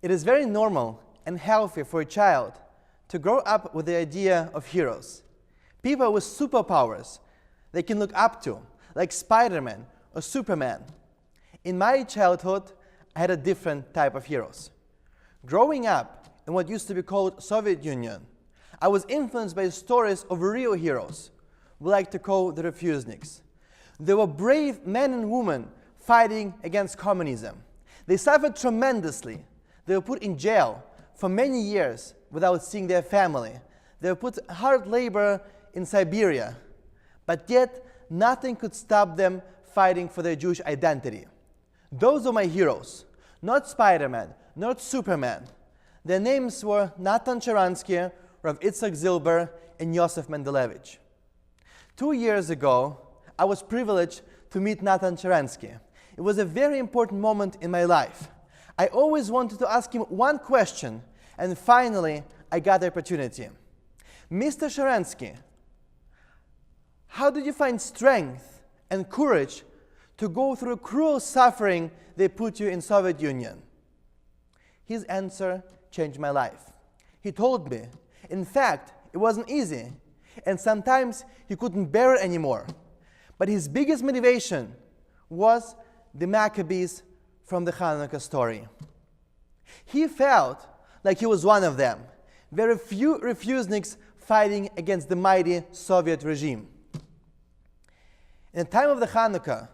It is very normal and healthy for a child to grow up with the idea of heroes, people with superpowers they can look up to, like Spider-Man or Superman. In my childhood, I had a different type of heroes. Growing up in what used to be called Soviet Union, I was influenced by stories of real heroes, we like to call the refuseniks. They were brave men and women fighting against communism. They suffered tremendously. They were put in jail for many years without seeing their family. They were put hard labor in Siberia. But yet, nothing could stop them fighting for their Jewish identity. Those are my heroes. Not Spider-Man, not Superman. Their names were Natan Sharansky, Rav Itzhak Zilber, and Yosef Mendelevich. 2 years ago, I was privileged to meet Natan Sharansky. It was a very important moment in my life. I always wanted to ask him one question, and finally, I got the opportunity. Mr. Sharansky, how did you find strength and courage to go through cruel suffering they put you in Soviet Union? His answer changed my life. He told me, in fact, it wasn't easy, and sometimes he couldn't bear it anymore. But his biggest motivation was the Maccabees from the Hanukkah story. He felt like he was one of them, very few refuseniks fighting against the mighty Soviet regime. In the time of the Hanukkah,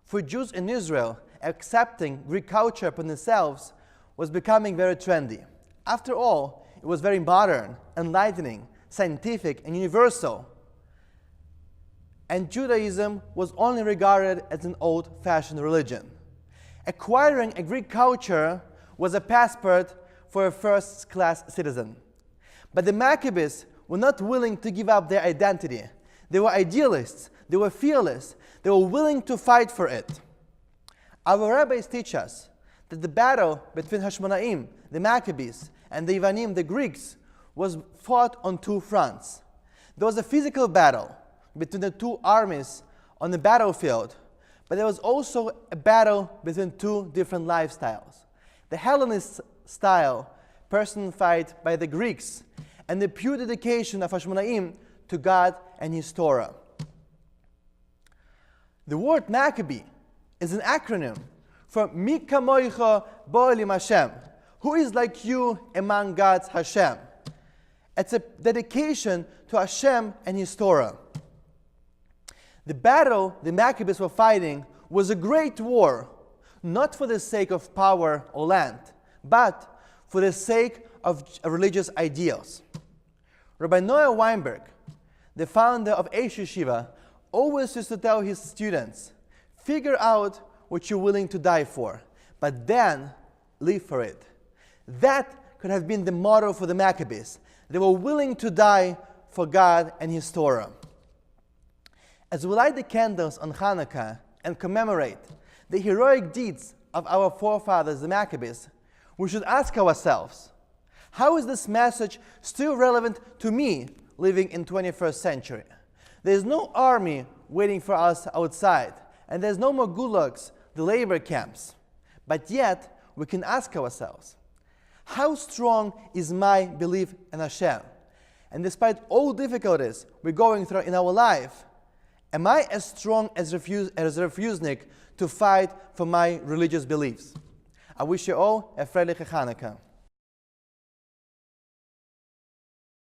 for Jews in Israel, accepting Greek culture upon themselves was becoming very trendy. After all, it was very modern, enlightening, scientific, and universal. And Judaism was only regarded as an old-fashioned religion. Acquiring a Greek culture was a passport for a first-class citizen. But the Maccabees were not willing to give up their identity. They were idealists, they were fearless, they were willing to fight for it. Our rabbis teach us that the battle between Hashmonaim, the Maccabees, and the Yevanim, the Greeks, was fought on two fronts. There was a physical battle between the two armies on the battlefield, but there was also a battle between two different lifestyles. The Hellenist style, personified by the Greeks, and the pure dedication of Hashmonaim to God and His Torah. The word Maccabee is an acronym for Mi Kamoicha Bo'elim Hashem, who is like you among God's Hashem. It's a dedication to Hashem and His Torah. The battle the Maccabees were fighting was a great war, not for the sake of power or land, but for the sake of religious ideals. Rabbi Noah Weinberg, the founder of Eish Yeshiva, always used to tell his students, figure out what you're willing to die for, but then live for it. That could have been the motto for the Maccabees. They were willing to die for God and His Torah. As we light the candles on Hanukkah and commemorate the heroic deeds of our forefathers, the Maccabees, we should ask ourselves, how is this message still relevant to me living in 21st century? There's no army waiting for us outside, and there's no more gulags, the labor camps. But yet, we can ask ourselves, how strong is my belief in Hashem? And despite all difficulties we're going through in our life, am I as strong as a refusenik to fight for my religious beliefs? I wish you all a Freiliche Hanukkah.